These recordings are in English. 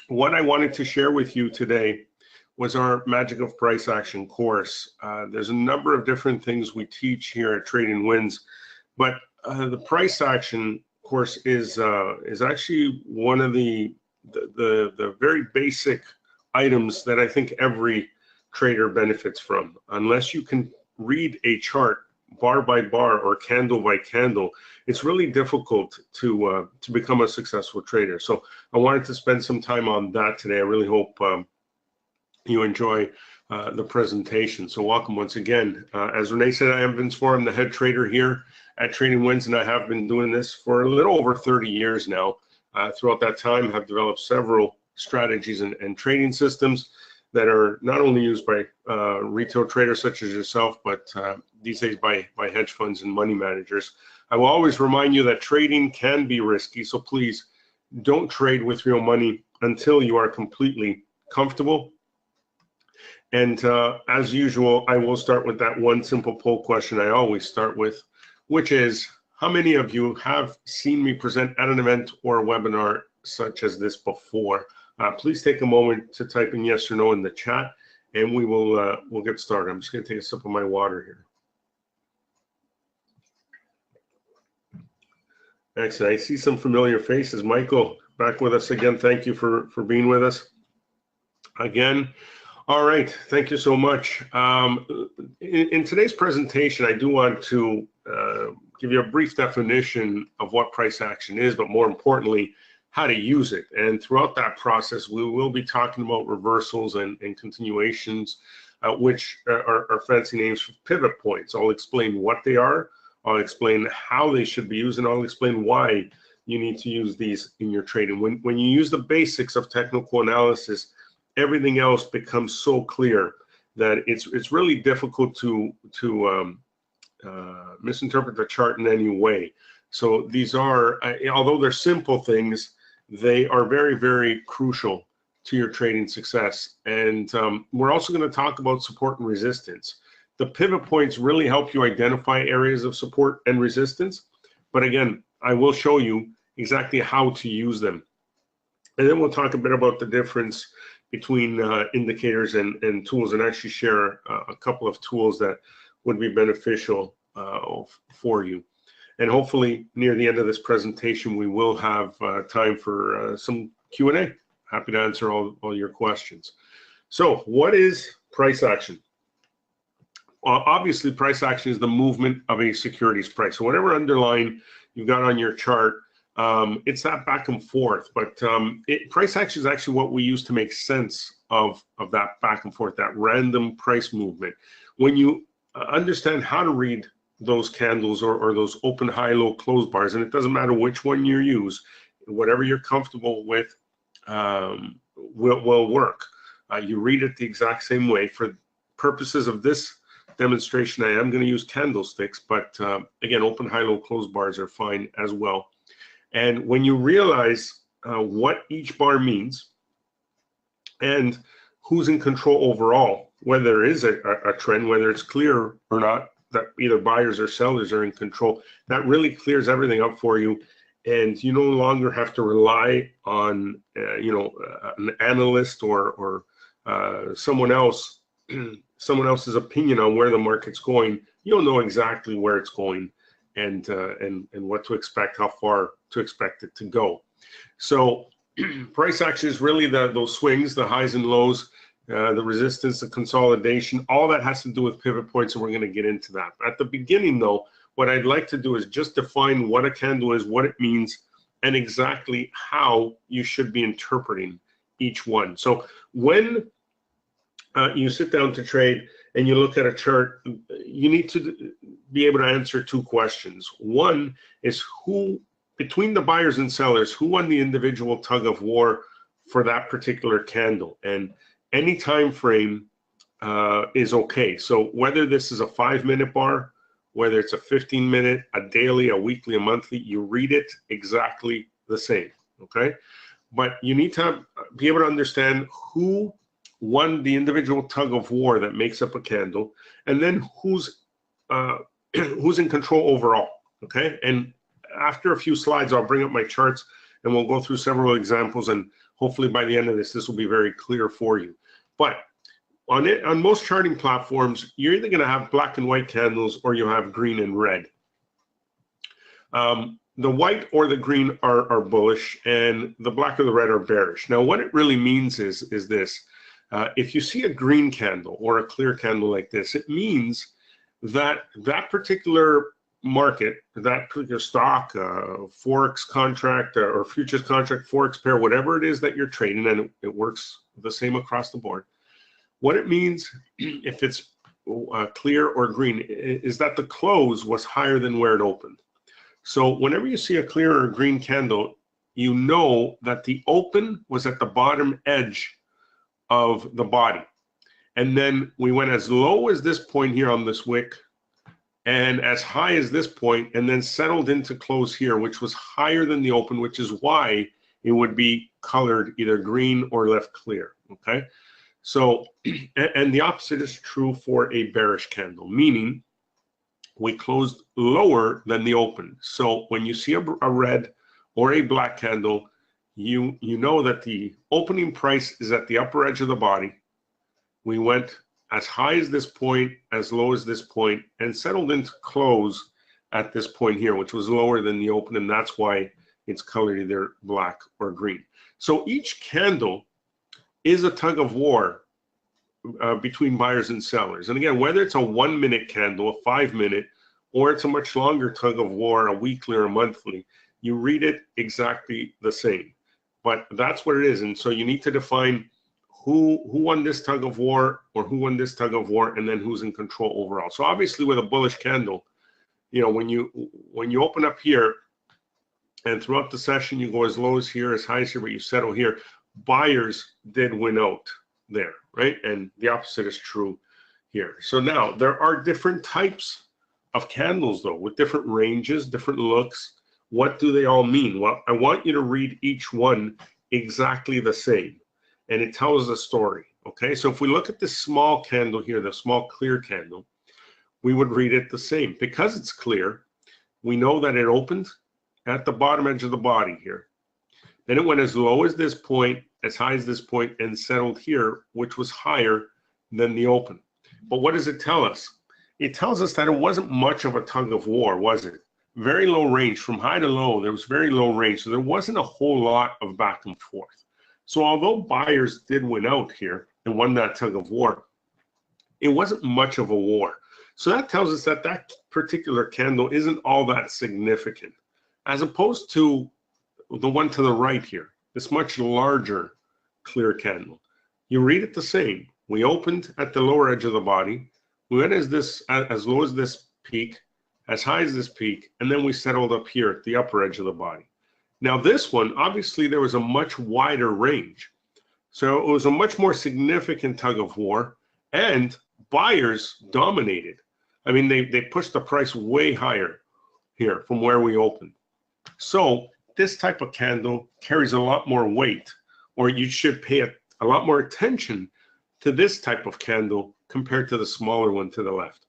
What I wanted to share with you today was our Magic of Price Action course. There's a number of different things we teach here at Trading Wins, but the price action course is actually one of the very basic items that I think every trader benefits from. Unless you can read a chart bar by bar or candle by candle, it's really difficult to become a successful trader. So I wanted to spend some time on that today. I really hope you enjoy the presentation. So welcome once again. As Renee said, I am Vince Vora. I'm the head trader here at Trading Wins, and I have been doing this for a little over 30 years now. Throughout that time, I've developed several strategies and trading systems that are not only used by retail traders such as yourself, but these days by hedge funds and money managers. I will always remind you that trading can be risky, so please don't trade with real money until you are completely comfortable. And as usual, I will start with that one simple poll question I always start with, which is, how many of you have seen me present at an event or a webinar such as this before? Please take a moment to type in yes or no in the chat, and we'll get started. I'm just going to take a sip of my water here. Excellent. I see some familiar faces. Michael, back with us again. Thank you for being with us again. All right. Thank you so much. In today's presentation, I do want to give you a brief definition of what price action is, but more importantly, how to use it. And throughout that process, we will be talking about reversals and continuations, which are fancy names for pivot points. I'll explain what they are. I'll explain how they should be used, and I'll explain why you need to use these in your trading. When you use the basics of technical analysis, everything else becomes so clear that it's really difficult to misinterpret the chart in any way. So these are, although they're simple things, they are very, very crucial to your trading success. And we're also going to talk about support and resistance. The pivot points really help you identify areas of support and resistance. But again, I will show you exactly how to use them. And then we'll talk a bit about the difference between indicators and tools, and actually share a couple of tools that would be beneficial for you. And hopefully near the end of this presentation, we will have time for some Q&A. Happy to answer all your questions. So what is price action? Well, obviously, price action is the movement of a securities price. So whatever underlying you've got on your chart, it's that back and forth. But price action is actually what we use to make sense of that back and forth, that random price movement. When you understand how to read those candles or those open, high, low, close bars, and it doesn't matter which one you use, whatever you're comfortable with will work. You read it the exact same way. For purposes of this demonstration, I am going to use candlesticks, but again, open, high, low, close bars are fine as well. And when you realize what each bar means and who's in control overall, whether there is a trend, whether it's clear or not, that either buyers or sellers are in control, that really clears everything up for you, and you no longer have to rely on an analyst or someone else's opinion on where the market's going. You'll know exactly where it's going and what to expect, how far to expect it to go. So price action is really those swings, the highs and lows, the resistance, the consolidation, all that has to do with pivot points, and we're going to get into that. At the beginning, though, what I'd like to do is just define what a candle is, what it means, and exactly how you should be interpreting each one. So when you sit down to trade and you look at a chart, you need to be able to answer two questions. One is who, between the buyers and sellers, who won the individual tug of war for that particular candle? And any time frame is okay. So whether this is a 5-minute bar, whether it's a 15-minute, a daily, a weekly, a monthly, you read it exactly the same, okay? But you need to be able to understand who won the individual tug of war that makes up a candle, and then who's in control overall, okay? And after a few slides, I'll bring up my charts and we'll go through several examples, and hopefully by the end of this will be very clear for you. But on most charting platforms, you're either going to have black and white candles or you have green and red. The white or the green are bullish, and the black or the red are bearish. Now, what it really means is this. If you see a green candle or a clear candle like this, it means that that particular market, that particular stock, forex contract or futures contract, forex pair, whatever it is that you're trading, and it works the same across the board. What it means, if it's clear or green, is that the close was higher than where it opened. So whenever you see a clear or green candle, you know that the open was at the bottom edge of the body. And then we went as low as this point here on this wick and as high as this point, and then settled into close here, which was higher than the open, which is why it would be colored either green or left clear, okay? So, and the opposite is true for a bearish candle, meaning we closed lower than the open. So when you see a red or a black candle, you know that the opening price is at the upper edge of the body. We went as high as this point, as low as this point, and settled into close at this point here, which was lower than the open, and that's why it's colored either black or green. So each candle is a tug of war between buyers and sellers. And again, whether it's a 1 minute candle, a 5 minute, or it's a much longer tug of war, a weekly or a monthly, you read it exactly the same. But that's what it is. And so you need to define who won this tug of war, or who won this tug of war, and then who's in control overall. So obviously with a bullish candle, you know, when you open up here and throughout the session you go as low as here, as high as here, but you settle here, buyers did win out there, right? And the opposite is true here. So now there are different types of candles though, with different ranges, different looks. What do they all mean? Well, I want you to read each one exactly the same, and it tells a story, okay? So if we look at this small candle here, the small clear candle, we would read it the same. Because it's clear, we know that it opened at the bottom edge of the body here. Then it went as low as this point, as high as this point, and settled here, which was higher than the open. But what does it tell us? It tells us that it wasn't much of a tug of war, was it? Very low range, from high to low, there was very low range, so there wasn't a whole lot of back and forth. So although buyers did win out here and won that tug of war, it wasn't much of a war. So that tells us that that particular candle isn't all that significant, as opposed to the one to the right here, this much larger clear candle. You read it the same. We opened at the lower edge of the body. We went as low as this peak, as high as this peak, and then we settled up here at the upper edge of the body. Now this one, obviously there was a much wider range. So it was a much more significant tug of war, and buyers dominated. I mean, they pushed the price way higher here from where we opened. So this type of candle carries a lot more weight, or you should pay a lot more attention to this type of candle compared to the smaller one to the left.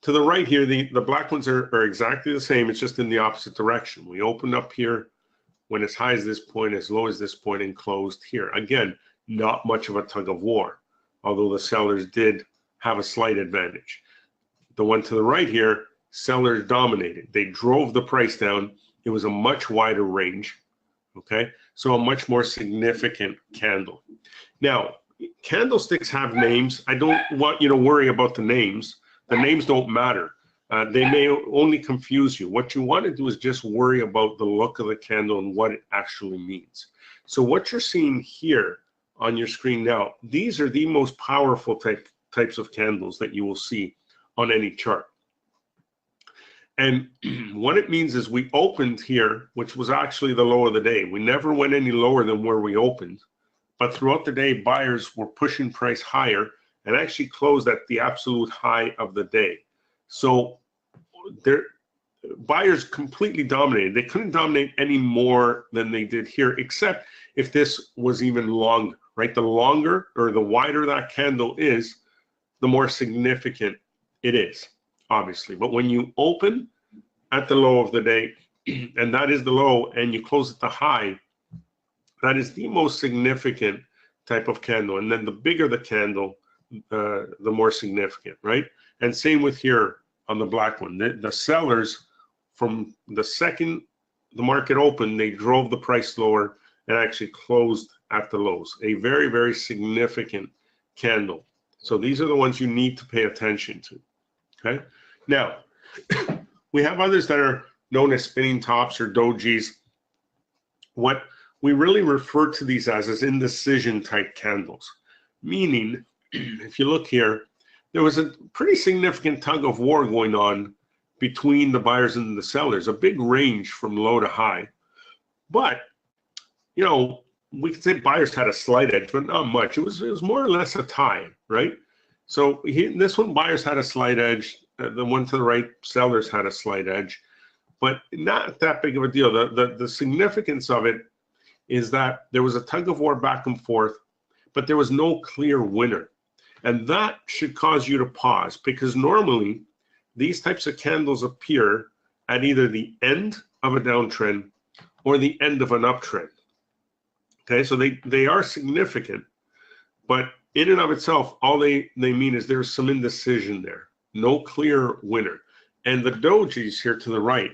To the right here, the black ones are exactly the same. It's just in the opposite direction. We opened up here, went as high as this point, as low as this point, and closed here. Again, not much of a tug of war, although the sellers did have a slight advantage. The one to the right here, sellers dominated. They drove the price down. It was a much wider range, okay? So a much more significant candle. Now, candlesticks have names. I don't want you to worry about the names. The names don't matter. They may only confuse you. What you want to do is just worry about the look of the candle and what it actually means. So what you're seeing here on your screen now, these are the most powerful types of candles that you will see on any chart. And what it means is we opened here, which was actually the low of the day. We never went any lower than where we opened. But throughout the day, buyers were pushing price higher and actually closed at the absolute high of the day. So buyers completely dominated. They couldn't dominate any more than they did here, except if this was even longer, right? The longer or the wider that candle is, the more significant it is, obviously. But when you open at the low of the day, and that is the low, and you close at the high, that is the most significant type of candle. And then the bigger the candle, the more significant, right? And same with here on the black one. The sellers, from the second the market opened, they drove the price lower and actually closed at the lows. A very, very significant candle. So these are the ones you need to pay attention to, okay? Now, we have others that are known as spinning tops or dojis. What we really refer to these as is indecision type candles, meaning if you look here, there was a pretty significant tug of war going on between the buyers and the sellers, a big range from low to high. But, you know, we could say buyers had a slight edge, but not much. It was more or less a tie, right? So this one, buyers had a slight edge. The one to the right, sellers had a slight edge, but not that big of a deal. The significance of it is that there was a tug of war back and forth, but there was no clear winner. And that should cause you to pause, because normally these types of candles appear at either the end of a downtrend or the end of an uptrend. Okay, so they are significant, but in and of itself, all they mean is there's some indecision there, no clear winner. And the dojis here to the right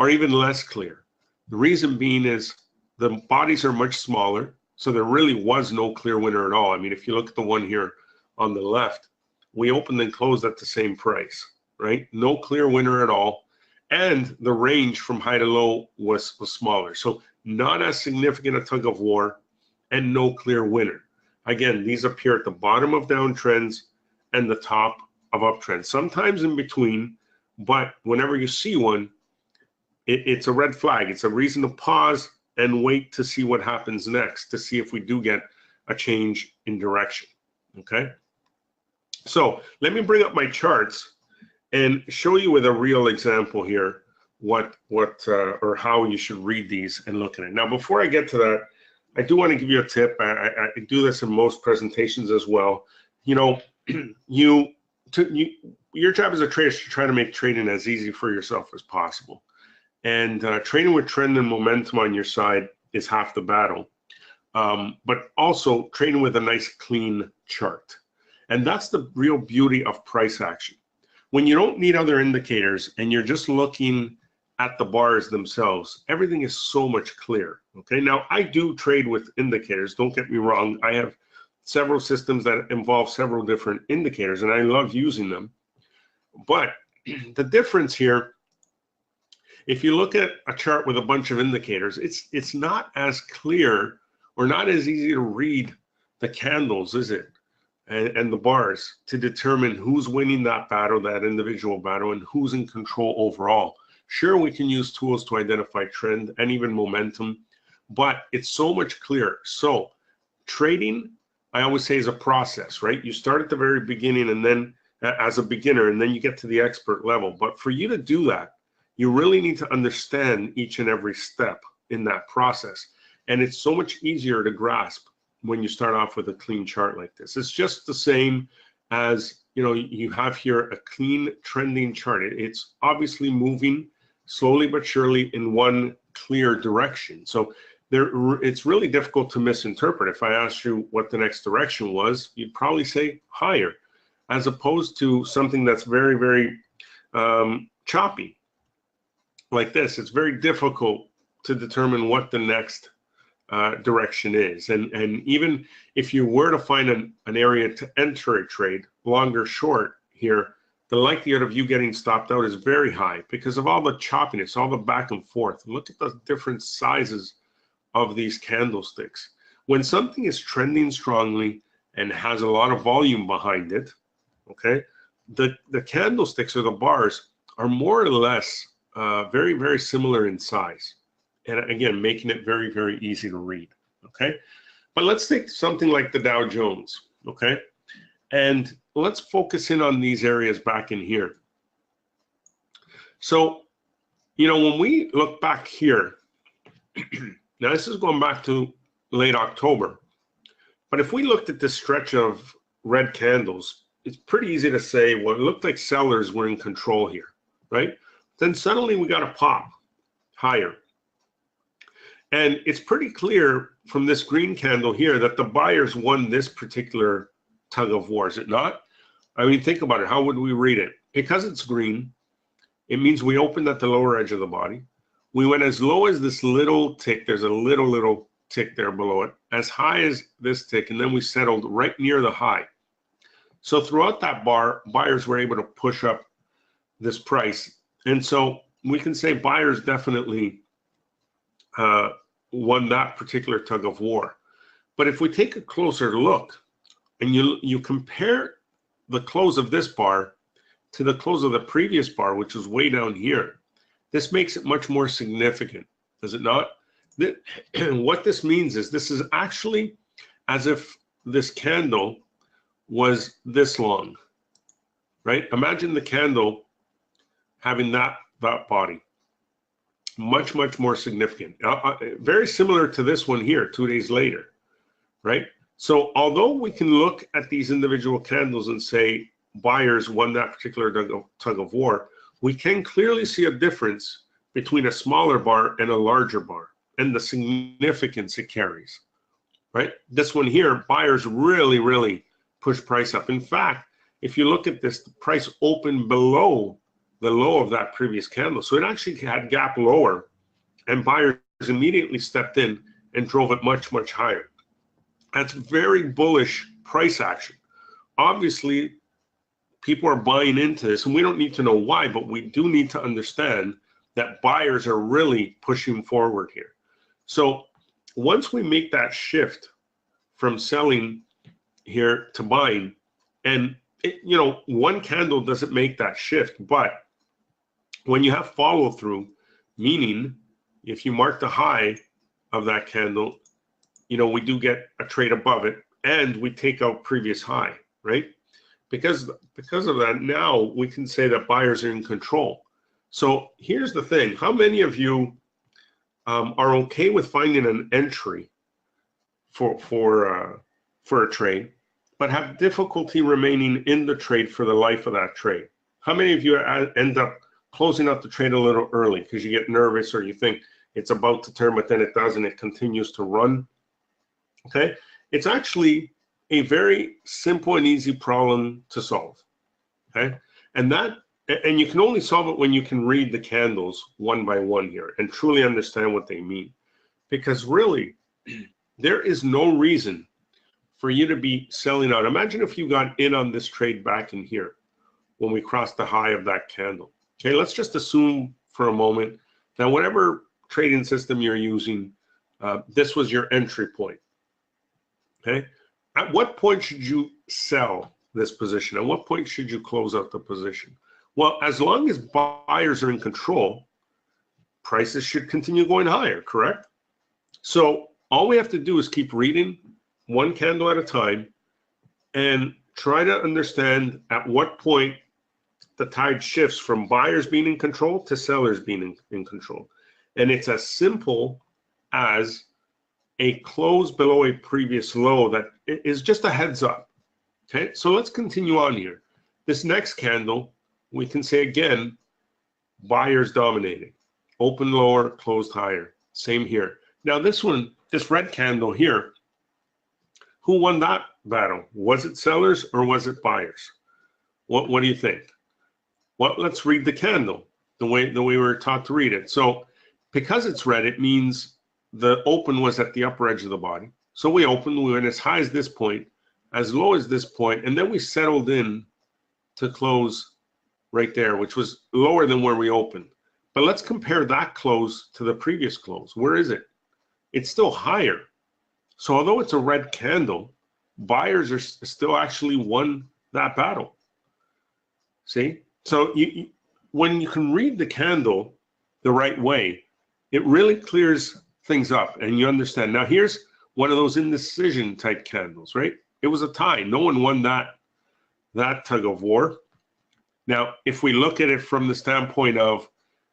are even less clear. The reason being is the bodies are much smaller, so there really was no clear winner at all. I mean, if you look at the one here on the left, we opened and closed at the same price, right? No clear winner at all. And the range from high to low was smaller. So not as significant a tug of war and no clear winner. Again, these appear at the bottom of downtrends and the top of uptrends, sometimes in between, but whenever you see one, it's a red flag. It's a reason to pause and wait to see what happens next, to see if we do get a change in direction, okay? So let me bring up my charts and show you with a real example here what or how you should read these and look at it. Now, before I get to that, I do want to give you a tip. I do this in most presentations as well. You know, your job as a trader is to try to make trading as easy for yourself as possible. And trading with trend and momentum on your side is half the battle. But also trading with a nice clean chart. And that's the real beauty of price action. When you don't need other indicators and you're just looking at the bars themselves, everything is so much clearer. Okay, now I do trade with indicators, don't get me wrong. I have several systems that involve several different indicators and I love using them. But the difference here, if you look at a chart with a bunch of indicators, it's not as clear or not as easy to read the candles, is it? And the bars to determine who's winning that battle, that individual battle, and who's in control overall. Sure, we can use tools to identify trend and even momentum, but it's so much clearer. So trading, I always say, is a process, right? You start at the very beginning and then as a beginner, and then you get to the expert level. But for you to do that, you really need to understand each and every step in that process. And it's so much easier to grasp when you start off with a clean chart like this. It's just the same as, you know, you have here a clean trending chart. It's obviously moving slowly but surely in one clear direction. So it's really difficult to misinterpret. If I asked you what the next direction was, you'd probably say higher, as opposed to something that's very, very choppy like this. It's very difficult to determine what the next direction is. And even if you were to find an area to enter a trade, long or short here, the likelihood of you getting stopped out is very high because of all the choppiness, all the back and forth. Look at the different sizes of these candlesticks. When something is trending strongly and has a lot of volume behind it, okay, the candlesticks or the bars are more or less very, very similar in size. And again, making it very, very easy to read, okay? But let's take something like the Dow Jones, okay? And let's focus in on these areas back in here. So, you know, when we look back here, now this is going back to late October, but if we looked at this stretch of red candles, it's pretty easy to say, well, it looked like sellers were in control here, right? Then suddenly we got a pop. higher. And it's pretty clear from this green candle here that the buyers won this particular tug of war, is it not? I mean, think about it. How would we read it? Because it's green, it means we opened at the lower edge of the body. We went as low as this little tick. There's a little tick there below it, as high as this tick, and then we settled right near the high. So throughout that bar, buyers were able to push up this price. And so we can say buyers definitely won that particular tug of war. But if we take a closer look and you compare the close of this bar to the close of the previous bar, which was way down here, this makes it much more significant, does it not? What this means is this is actually as if this candle was this long, right? Imagine the candle having that body. Much more significant. Very similar to this one here, 2 days later, right? So although we can look at these individual candles and say buyers won that particular tug of war, we can clearly see a difference between a smaller bar and a larger bar and the significance it carries, right? This one here, buyers really push price up. In fact, if you look at this, the price opened below the low of that previous candle. So it actually had gap lower, and buyers immediately stepped in and drove it much higher. That's very bullish price action. Obviously, people are buying into this, and we don't need to know why, but we do need to understand that buyers are really pushing forward here. So once we make that shift from selling here to buying, and one candle doesn't make that shift, but when you have follow through, meaning if you mark the high of that candle, we do get a trade above it and we take out previous high, right? Because of that, now we can say that buyers are in control. So here's the thing. How many of you are okay with finding an entry for a trade, but have difficulty remaining in the trade for the life of that trade? How many of you end up closing out the trade a little early because you get nervous or you think it's about to turn, but then it doesn't, it continues to run? Okay, it's actually a very simple and easy problem to solve. Okay, and you can only solve it when you can read the candles one by one here and truly understand what they mean. Because really, there is no reason for you to be selling out. Imagine if you got in on this trade back in here when we crossed the high of that candle. Okay, let's just assume for a moment that whatever trading system you're using, this was your entry point. Okay, at what point should you sell this position? At what point should you close out the position? Well, as long as buyers are in control, prices should continue going higher, correct? So all we have to do is keep reading one candle at a time and try to understand at what point the tide shifts from buyers being in control to sellers being in control. And it's as simple as a close below a previous low that is just a heads up. Okay, so let's continue on here. This next candle, we can say again, buyers dominating. Open lower, closed higher. Same here. Now this one, this red candle here, who won that battle? Was it sellers or was it buyers? What do you think? Well, let's read the candle the way we were taught to read it. So because it's red, it means the open was at the upper edge of the body. So we opened, we went as high as this point, as low as this point, and then we settled in to close right there, which was lower than where we opened. But let's compare that close to the previous close. Where is it? It's still higher. So although it's a red candle, buyers are still actually won that battle. See? So when you can read the candle the right way, it really clears things up and you understand. Now here's one of those indecision type candles, right? It was a tie. No one won that tug of war. Now, if we look at it from the standpoint of,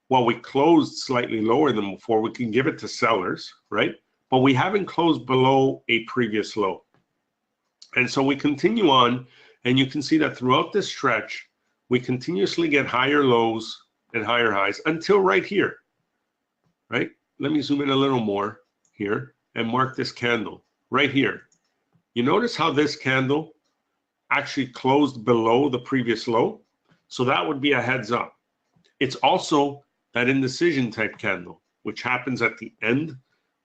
well, we closed slightly lower than before, we can give it to sellers, right? But we haven't closed below a previous low. And so we continue on, and you can see that throughout this stretch, we continuously get higher lows and higher highs until right here. right? Let me zoom in a little more here and mark this candle right here. You notice how this candle actually closed below the previous low? So that would be a heads up. It's also that indecision type candle, which happens at the end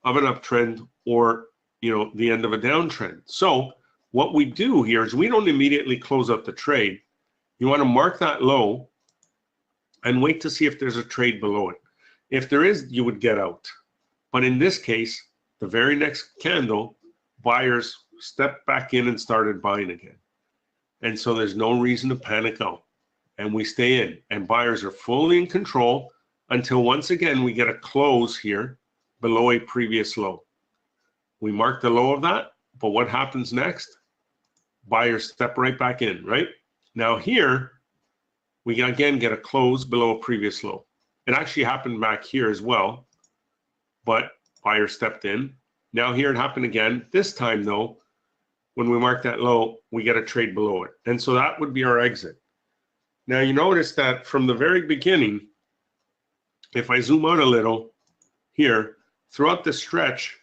of an uptrend or, you know, the end of a downtrend. So what we do here is we don't immediately close out the trade. You want to mark that low and wait to see if there's a trade below it. If there is, you would get out. But in this case, the very next candle, buyers stepped back in and started buying again. And so there's no reason to panic out. And we stay in. And buyers are fully in control until once again we get a close here below a previous low. We mark the low of that, but what happens next? Buyers step right back in, right? Now here, we again get a close below a previous low. It actually happened back here as well, but buyers stepped in. Now here it happened again. This time though, when we mark that low, we get a trade below it. And so that would be our exit. Now you notice that from the very beginning, if I zoom out a little here, throughout the stretch,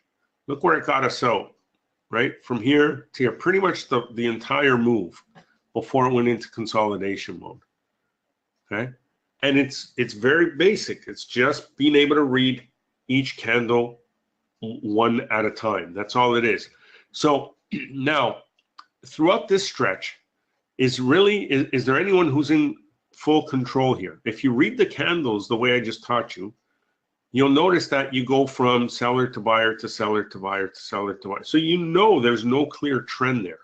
look where it got us out, right? From here to here, pretty much the entire move before it went into consolidation mode, okay? And it's very basic. It's just being able to read each candle one at a time. That's all it is. So now, throughout this stretch, is there anyone who's in full control here? If you read the candles the way I just taught you, you'll notice that you go from seller to buyer to seller to buyer to seller to buyer. So you know there's no clear trend there.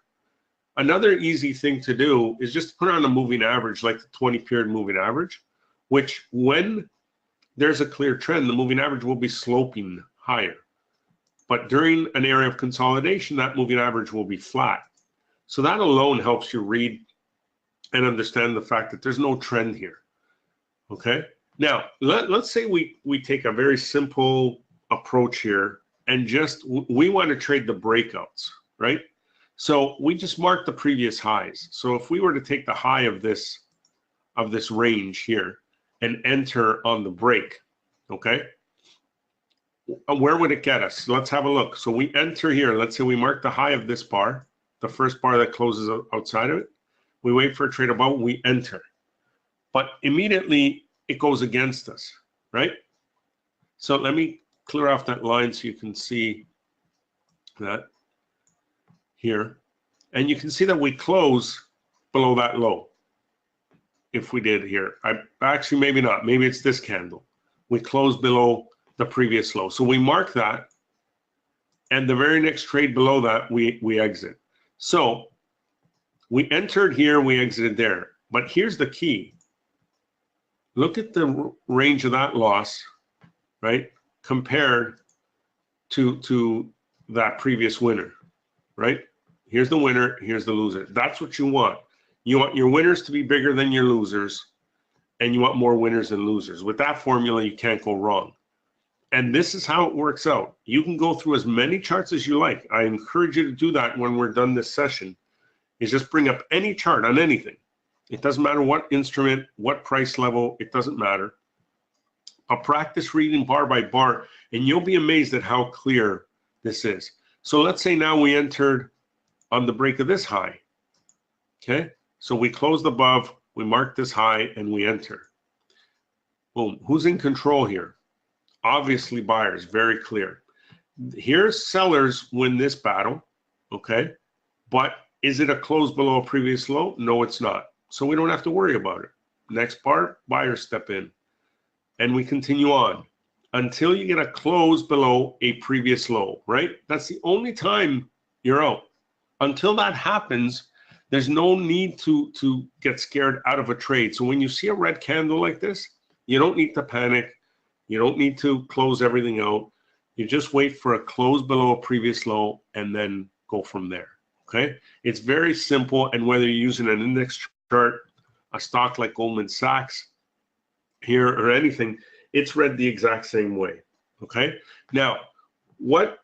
Another easy thing to do is just put on a moving average, like the 20-period moving average, which when there's a clear trend, the moving average will be sloping higher. But during an area of consolidation, that moving average will be flat. So that alone helps you read and understand the fact that there's no trend here, okay? Now, let's say we take a very simple approach here and just, we want to trade the breakouts, right? So we just mark the previous highs. So if we were to take the high of this range here and enter on the break, okay? Where would it get us? Let's have a look. So we enter here. Let's say we mark the high of this bar, the first bar that closes outside of it. We wait for a trade above, we enter. But immediately it goes against us, right? So let me clear off that line so you can see that here. And you can see that we close below that low. If we did here, actually maybe not, maybe it's this candle. We close below the previous low. So we mark that, and the very next trade below that, we exit. So we entered here, we exited there. But here's the key. Look at the range of that loss, right? Compared to that previous winner, right? Here's the winner, here's the loser. That's what you want. You want your winners to be bigger than your losers, and you want more winners than losers. With that formula, you can't go wrong. And this is how it works out. You can go through as many charts as you like. I encourage you to do that when we're done this session, is just bring up any chart on anything. It doesn't matter what instrument, what price level, it doesn't matter. I'll practice reading bar by bar, and you'll be amazed at how clear this is. So let's say now we entered on the break of this high, okay? So we closed above, we mark this high, and we enter. Boom, who's in control here? Obviously buyers, very clear. Here's sellers win this battle, okay? But is it a close below a previous low? No, it's not. So we don't have to worry about it. Next part, buyers step in. And we continue on until you get a close below a previous low, right? That's the only time you're out. Until that happens, there's no need to get scared out of a trade. So when you see a red candle like this, you don't need to panic. You don't need to close everything out. You just wait for a close below a previous low and then go from there, okay? It's very simple, and whether you're using an index chart, a stock like Goldman Sachs here or anything, it's read the exact same way, okay? Now, what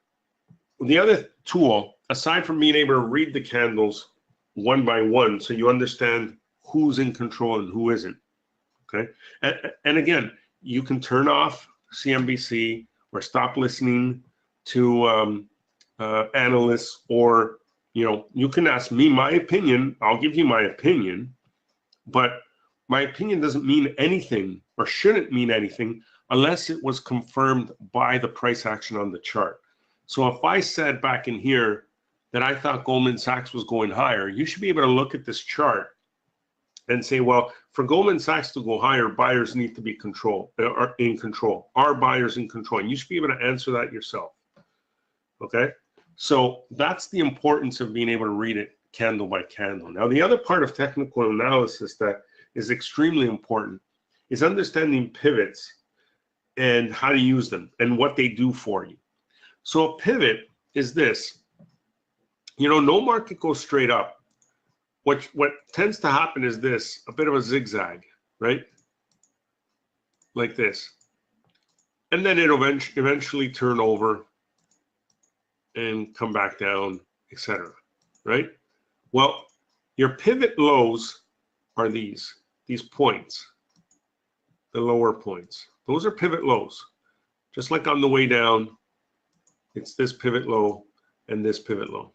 the other tool, aside from being able to read the candles one by one so you understand who's in control and who isn't, okay? And again, you can turn off CNBC or stop listening to analysts, or, you know, you can ask me my opinion. I'll give you my opinion, but my opinion doesn't mean anything or shouldn't mean anything unless it was confirmed by the price action on the chart. So if I said back in here that I thought Goldman Sachs was going higher, you should be able to look at this chart and say, well, for Goldman Sachs to go higher, buyers need to be in control. Are buyers in control? And you should be able to answer that yourself. Okay? So that's the importance of being able to read it candle by candle. Now, the other part of technical analysis that is extremely important is understanding pivots and how to use them and what they do for you. So a pivot is this. You know, no market goes straight up. What tends to happen is this, a bit of a zigzag, right? Like this. And then it'll eventually turn over and come back down, etc. Right? Well, your pivot lows are these points, the lower points. Those are pivot lows. Just like on the way down, it's this pivot low and this pivot low.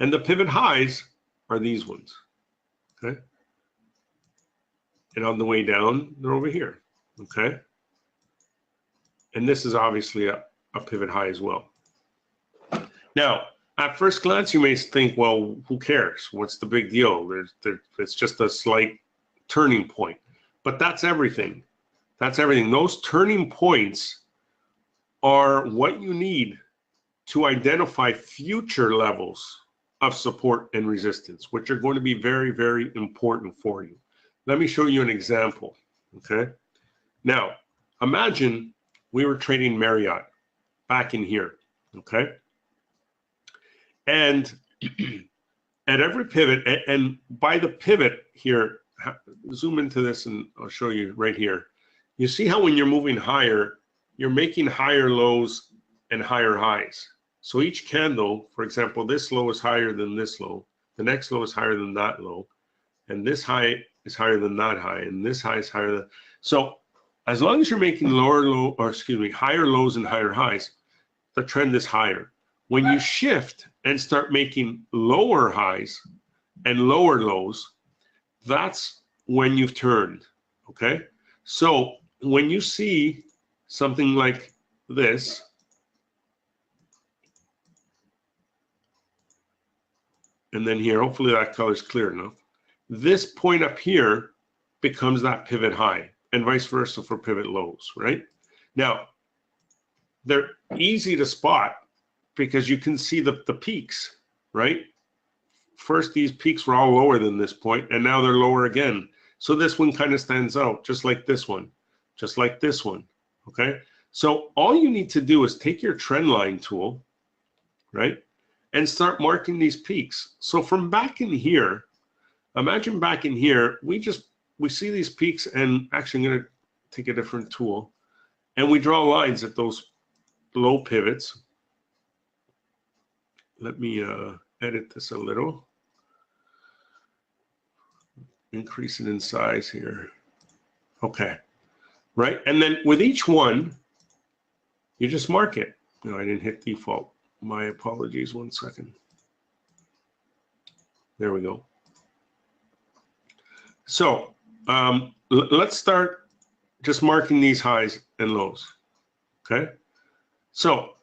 And the pivot highs are these ones, okay? And on the way down, they're over here, okay? And this is obviously a pivot high as well. Now, at first glance, you may think, well, who cares? What's the big deal? It's just a slight turning point. But that's everything. That's everything. Those turning points are what you need to identify future levels of support and resistance, which are going to be very, very important for you. Let me show you an example, okay? Now, imagine we were trading Marriott back in here, okay? And at every pivot, and by the pivot here, zoom into this and I'll show you right here. You see how when you're moving higher, you're making higher lows and higher highs. So each candle, for example, this low is higher than this low, the next low is higher than that low, and this high is higher than that high, and this high is higher than. So as long as you're making higher lows and higher highs, the trend is higher. When you shift and start making lower highs and lower lows, that's when you've turned, okay? So when you see something like this, and then here, hopefully that color is clear enough, this point up here becomes that pivot high, and vice versa for pivot lows, right? Now, they're easy to spot because you can see the peaks, right? First, these peaks were all lower than this point, and now they're lower again. So this one kind of stands out, just like this one, just like this one, okay? So all you need to do is take your trend line tool, right, and start marking these peaks. So from back in here, imagine back in here, we see these peaks, and actually I'm gonna take a different tool, and we draw lines at those low pivots. Let me edit this a little. Increase it in size here. Okay, right? And then with each one, you just mark it. No, I didn't hit default. My apologies, 1 second. There we go. So let's start just marking these highs and lows, okay? So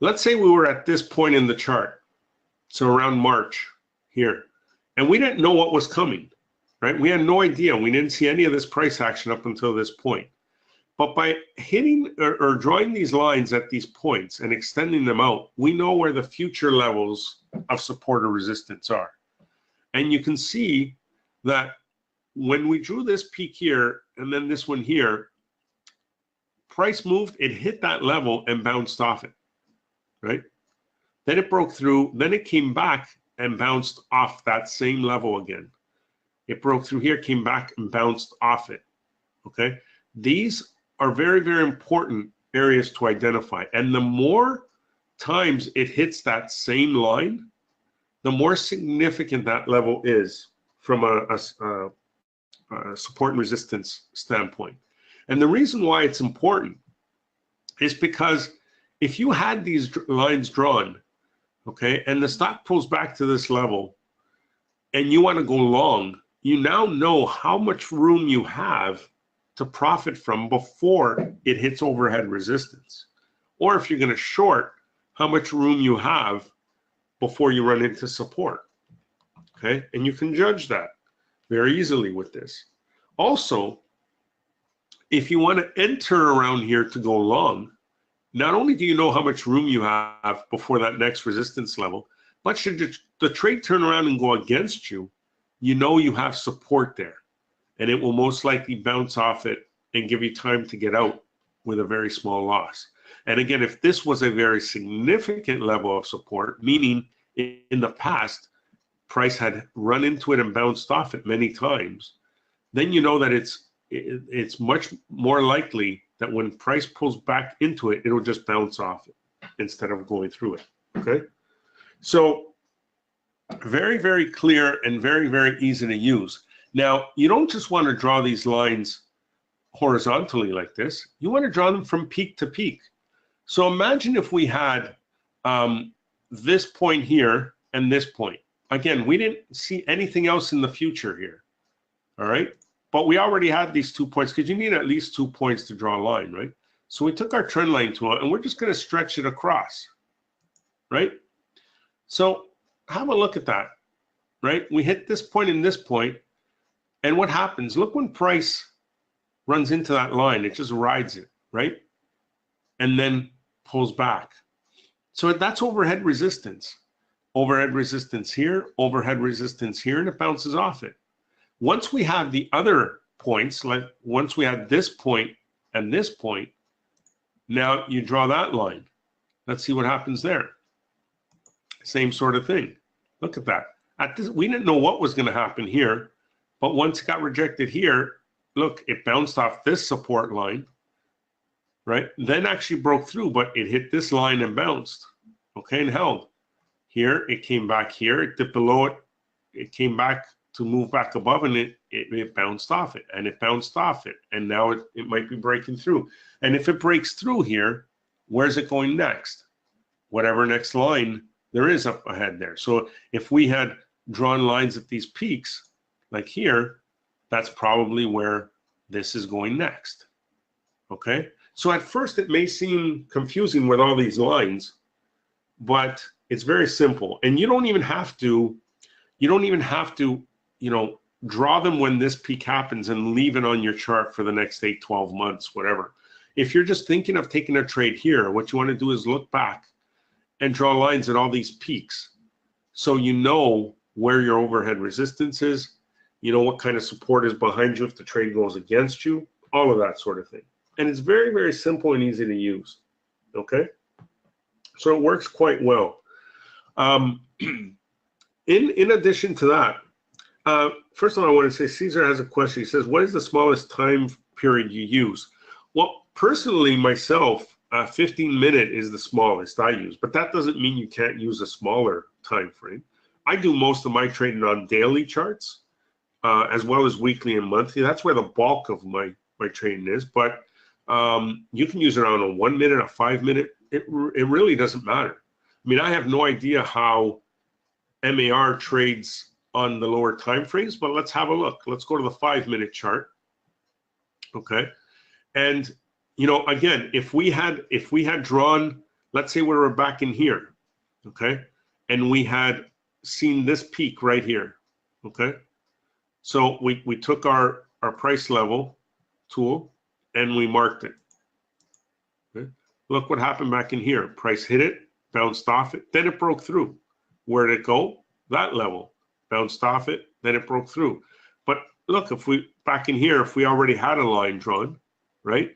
let's say we were at this point in the chart, so around March here, and we didn't know what was coming, right? We had no idea. We didn't see any of this price action up until this point. But by hitting or drawing these lines at these points and extending them out, we know where the future levels of support or resistance are. And you can see that when we drew this peak here and then this one here, price moved, it hit that level and bounced off it, right? Then it broke through, then it came back and bounced off that same level again. It broke through here, came back and bounced off it, okay? These are very, very important areas to identify. And the more times it hits that same line, the more significant that level is from a support and resistance standpoint. And the reason why it's important is because if you had these lines drawn, okay, and the stock pulls back to this level and you want to go long, you now know how much room you have to profit from before it hits overhead resistance. Or if you're going to short, how much room you have before you run into support. Okay, and you can judge that very easily with this. Also, if you want to enter around here to go long, not only do you know how much room you have before that next resistance level, but should the trade turn around and go against you, you know you have support there, and it will most likely bounce off it and give you time to get out with a very small loss. And again, if this was a very significant level of support, meaning in the past, price had run into it and bounced off it many times, then you know that it's much more likely that when price pulls back into it, it'll just bounce off it instead of going through it, okay? So very, very clear and very, very easy to use. Now, you don't just want to draw these lines horizontally like this. You want to draw them from peak to peak. So imagine if we had this point here and this point. Again, we didn't see anything else in the future here, all right? But we already had these 2 points because you need at least 2 points to draw a line, right? So we took our trend line tool and we're just going to stretch it across, right? So have a look at that, right? We hit this point and this point, and what happens? Look when price runs into that line, it just rides it, right? And then pulls back. So that's overhead resistance. Overhead resistance here, overhead resistance here, and it bounces off it. Once we have the other points, like once we have this point and this point, now you draw that line. Let's see what happens there. Same sort of thing. Look at that. At this, we didn't know what was going to happen here, but once it got rejected here, look, it bounced off this support line, right? Then actually broke through, but it hit this line and bounced, okay, and held. Here, it came back here, it dipped below it, it came back to move back above, and it bounced off it, and it bounced off it, and now it might be breaking through. And if it breaks through here, where's it going next? Whatever next line there is up ahead there. So if we had drawn lines at these peaks, like here, that's probably where this is going next, okay? So at first it may seem confusing with all these lines, but it's very simple. And you don't even have to, you know, draw them when this peak happens and leave it on your chart for the next 8, 12 months, whatever. If you're just thinking of taking a trade here, what you want to do is look back and draw lines at all these peaks. So you know where your overhead resistance is, you know what kind of support is behind you if the trade goes against you, all of that sort of thing. And it's very, very simple and easy to use, okay? So it works quite well. In addition to that, first of all, I want to say Caesar has a question. He says, what is the smallest time period you use? Well, personally, myself, 15-minute is the smallest I use, but that doesn't mean you can't use a smaller time frame. I do most of my trading on daily charts, as well as weekly and monthly. That's where the bulk of my trading is, but you can use it on a 1 minute, a 5-minute. It really doesn't matter. I mean, I have no idea how MAR trades on the lower time frames, but let's have a look. Let's go to the 5-minute chart, okay? And you know, again, if we had drawn, let's say we were back in here, okay, and we had seen this peak right here, okay. So we took our price level tool and we marked it. Okay? Look what happened back in here. Price hit it, bounced off it, then it broke through. Where did it go? That level. Bounced off it, then it broke through. But look, if we back in here, if we already had a line drawn, right?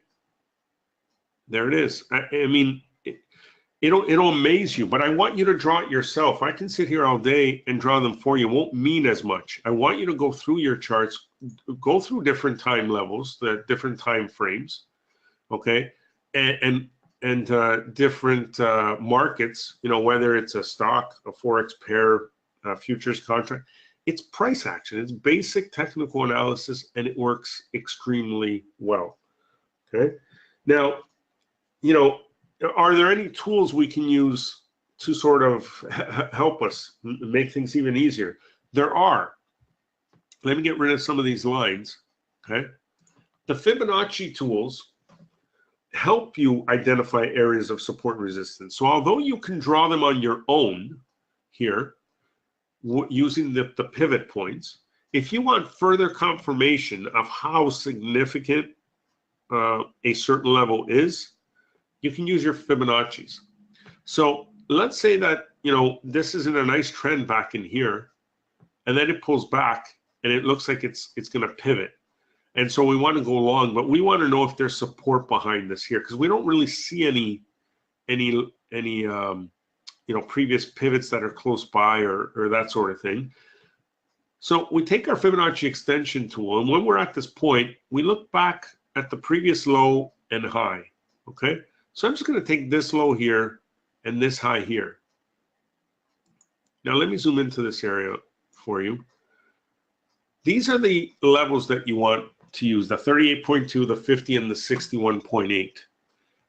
There it is. I mean, it'll amaze you, but I want you to draw it yourself. I can sit here all day and draw them for you. It won't mean as much. I want you to go through your charts, go through different time levels, the different time frames, okay, and different markets. You know, whether it's a stock, a forex pair, a futures contract. It's price action. It's basic technical analysis, and it works extremely well. Okay. Now, you know, are there any tools we can use to sort of help us make things even easier? There are. Let me get rid of some of these lines. Okay. The Fibonacci tools help you identify areas of support and resistance. So although you can draw them on your own here, using the pivot points, if you want further confirmation of how significant a certain level is, you can use your Fibonacci's. So let's say that, you know, this is in a nice trend back in here, and then it pulls back and it looks like it's going to pivot. And so we want to go long, but we want to know if there's support behind this here, because we don't really see any you know, previous pivots that are close by or that sort of thing. So we take our Fibonacci extension tool, and when we're at this point, we look back at the previous low and high. Okay, so I'm just going to take this low here and this high here. Now let me zoom into this area for you. These are the levels that you want to use: the 38.2, the 50, and the 61.8.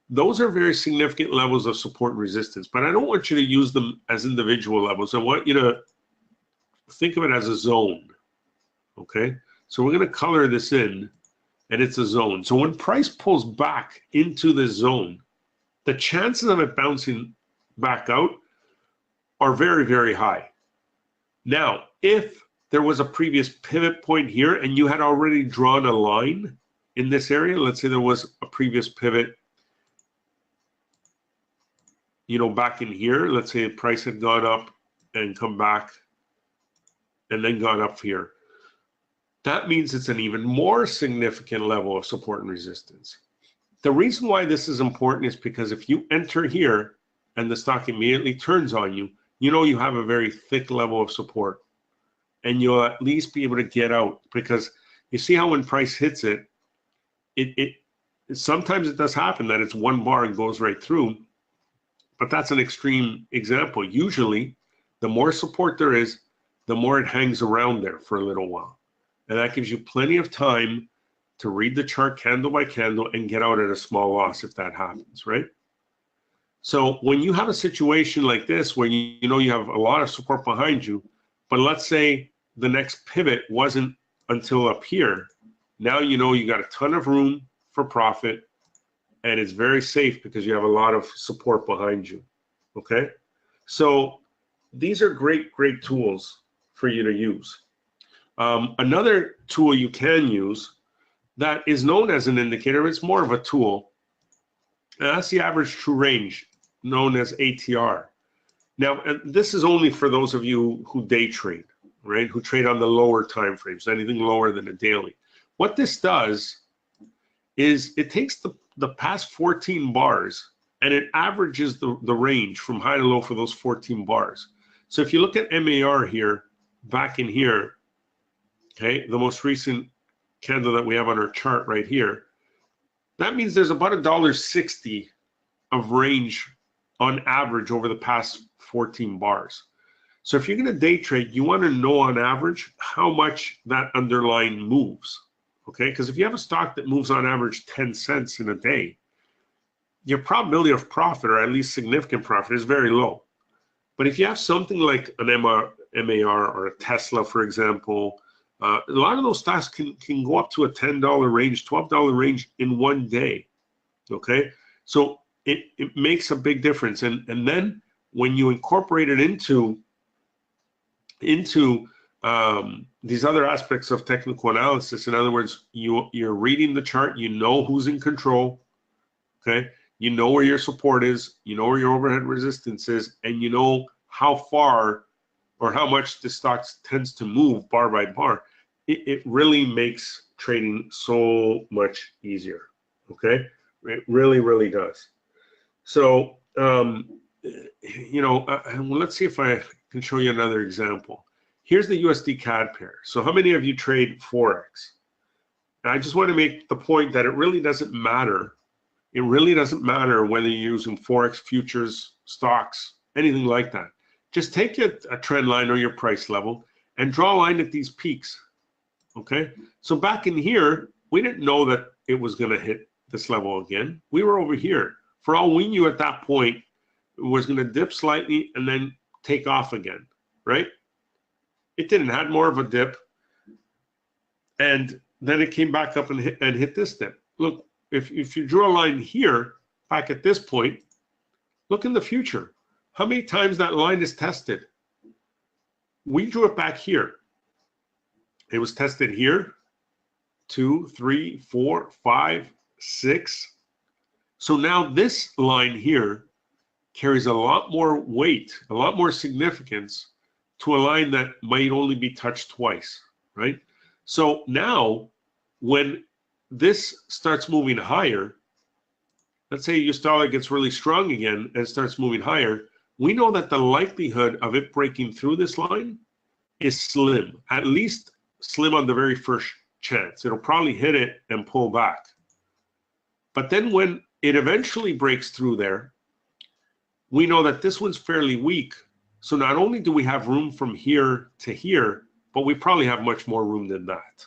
Those are very significant levels of support and resistance, but I don't want you to use them as individual levels. I want you to think of it as a zone. Okay, so we're going to color this in, and it's a zone. So when price pulls back into this zone, the chances of it bouncing back out are very, very high. Now, if there was a previous pivot point here and you had already drawn a line in this area, let's say there was a previous pivot, you know, back in here, let's say the price had gone up and come back and then gone up here. That means it's an even more significant level of support and resistance. The reason why this is important is because if you enter here and the stock immediately turns on you, you know you have a very thick level of support, and you'll at least be able to get out, because you see how when price hits it, sometimes it does happen that it's one bar and goes right through, but that's an extreme example. Usually, the more support there is, the more it hangs around there for a little while. And that gives you plenty of time to read the chart candle by candle and get out at a small loss if that happens, right? So when you have a situation like this where you know you have a lot of support behind you, but let's say the next pivot wasn't until up here, now you know you got a ton of room for profit, and it's very safe because you have a lot of support behind you, okay? So these are great tools for you to use. Another tool you can use that is known as an indicator, it's more of a tool, and that's the average true range, known as ATR. Now, this is only for those of you who day trade, right? Who trade on the lower time frames, anything lower than a daily. What this does is it takes the past 14 bars and it averages the range from high to low for those 14 bars. So if you look at MAR here, back in here, okay, the most recent candle that we have on our chart right here, that means there's about $1.60 of range on average over the past 14 bars. So if you're going to day trade, you want to know on average how much that underlying moves, okay? Because if you have a stock that moves on average 10 cents in a day, your probability of profit, or at least significant profit, is very low. But if you have something like an MAR or a Tesla, for example, a lot of those stocks can go up to a $10 range, $12 range in one day, okay? So it makes a big difference. And then when you incorporate it into these other aspects of technical analysis, in other words, you're reading the chart, you know who's in control, okay? You know where your support is, you know where your overhead resistance is, and you know how far or how much the stock tends to move bar by bar. It really makes trading so much easier, okay? It really does. So, you know, let's see if I can show you another example. Here's the USD CAD pair. So how many of you trade Forex? And I just want to make the point that it really doesn't matter. It really doesn't matter whether you're using Forex, futures, stocks, anything like that. Just take a trend line or your price level and draw a line at these peaks, okay? So back in here, we didn't know that it was going to hit this level again. We were over here. For all we knew at that point, it was going to dip slightly and then take off again, right? It didn't. Had more of a dip, and then it came back up and hit this dip. Look, if you draw a line here, back at this point, look in the future. How many times that line is tested? We drew it back here. It was tested here, 2, 3, 4, 5, 6. So now this line here carries a lot more weight, a lot more significance to a line that might only be touched twice, right? So now when this starts moving higher, let's say your dollar gets really strong again and starts moving higher, we know that the likelihood of it breaking through this line is slim, at least slim on the very first chance. It'll probably hit it and pull back. But then when it eventually breaks through there, we know that this one's fairly weak. So not only do we have room from here to here, but we probably have much more room than that.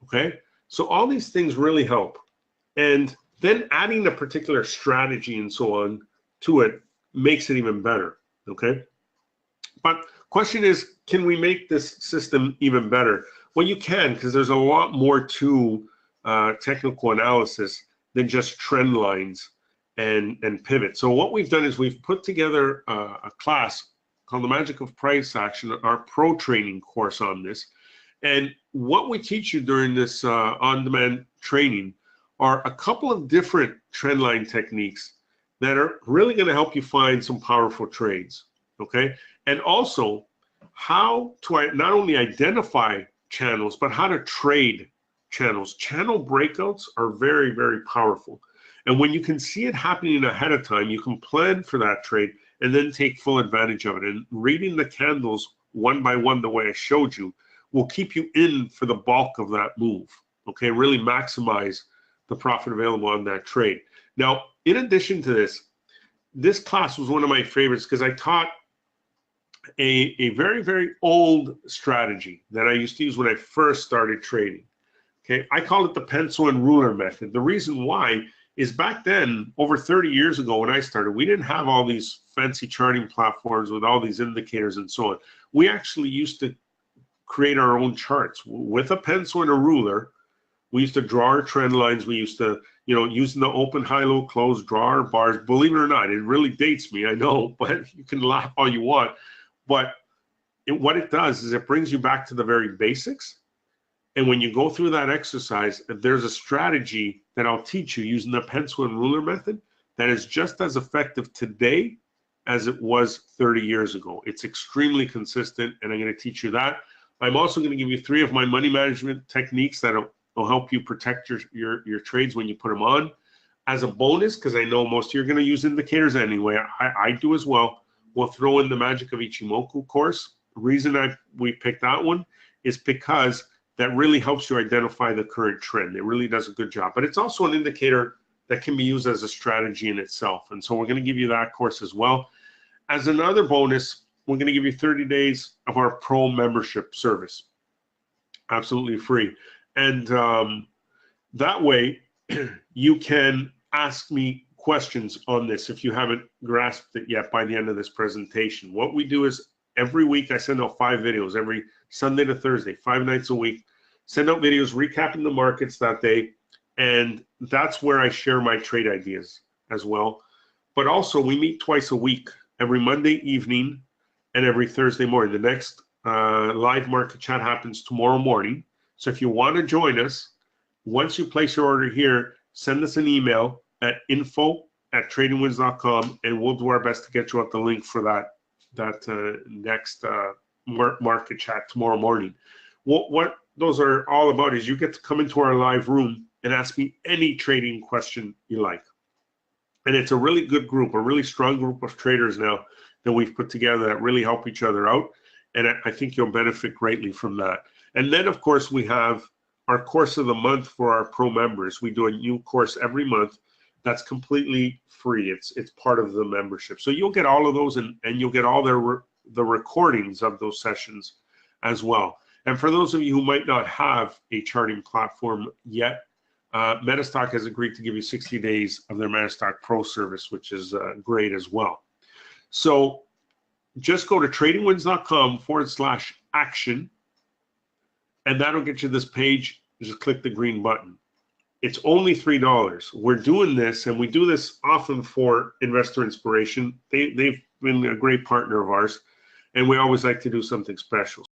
Okay? So all these things really help. And then adding a particular strategy and so on to it makes it even better. Okay? But question is, can we make this system even better? Well, you can, because there's a lot more to technical analysis than just trend lines and pivot. So what we've done is we've put together a class called The Magic of Price Action, our pro training course on this. And what we teach you during this on-demand training are a couple of different trend line techniques that are really going to help you find some powerful trades, okay? And also how to not only identify channels, but how to trade channels. Channel breakouts are very, very powerful. And when you can see it happening ahead of time, you can plan for that trade and then take full advantage of it. And reading the candles one by one, the way I showed you, will keep you in for the bulk of that move, okay? Really maximize the profit available on that trade. Now, in addition to this, this class was one of my favorites because I taught a very, very old strategy that I used to use when I first started trading, okay? I call it the pencil and ruler method. The reason why is back then, over 30 years ago when I started, we didn't have all these fancy charting platforms with all these indicators and so on. We actually used to create our own charts with a pencil and a ruler. We used to draw our trend lines. We used to, using the open, high, low, close, draw our bars. Believe it or not, it really dates me, I know, but you can laugh all you want. But what it does is it brings you back to the very basics. And when you go through that exercise, there's a strategy that I'll teach you using the pencil and ruler method that is just as effective today as it was 30 years ago. It's extremely consistent, and I'm going to teach you that. I'm also going to give you 3 of my money management techniques that will help you protect your trades when you put them on. As a bonus, because I know most of you are going to use indicators anyway, I do as well, we'll throw in the Magic of Ichimoku course. The reason we picked that one is because that really helps you identify the current trend. It really does a good job. But it's also an indicator that can be used as a strategy in itself. And so we're going to give you that course as well. As another bonus, we're going to give you 30 days of our pro membership service. Absolutely free. And that way, you can ask me questions on this if you haven't grasped it yet by the end of this presentation. What we do is every week I send out 5 videos, every Sunday to Thursday, 5 nights a week. Send out videos recapping the markets that day, and that's where I share my trade ideas as well. But also, we meet twice a week, every Monday evening and every Thursday morning. The next live market chat happens tomorrow morning. So if you want to join us, once you place your order here, send us an email at info@tradingwins.com, and we'll do our best to get you out the link for that next market chat tomorrow morning. What those are all about is you get to come into our live room and ask me any trading question you like. And it's a really good group, a really strong group of traders now that we've put together that really help each other out. And I think you'll benefit greatly from that. And then, of course, we have our course of the month for our pro members. We do a new course every month that's completely free. It's part of the membership. So you'll get all of those, and you'll get all the recordings of those sessions as well. And for those of you who might not have a charting platform yet, Metastock has agreed to give you 60 days of their Metastock Pro service, which is great as well. So just go to tradingwins.com/action, and that'll get you this page. Just click the green button. It's only $3. We're doing this, and we do this often for Investor Inspiration. They've been a great partner of ours, and we always like to do something special.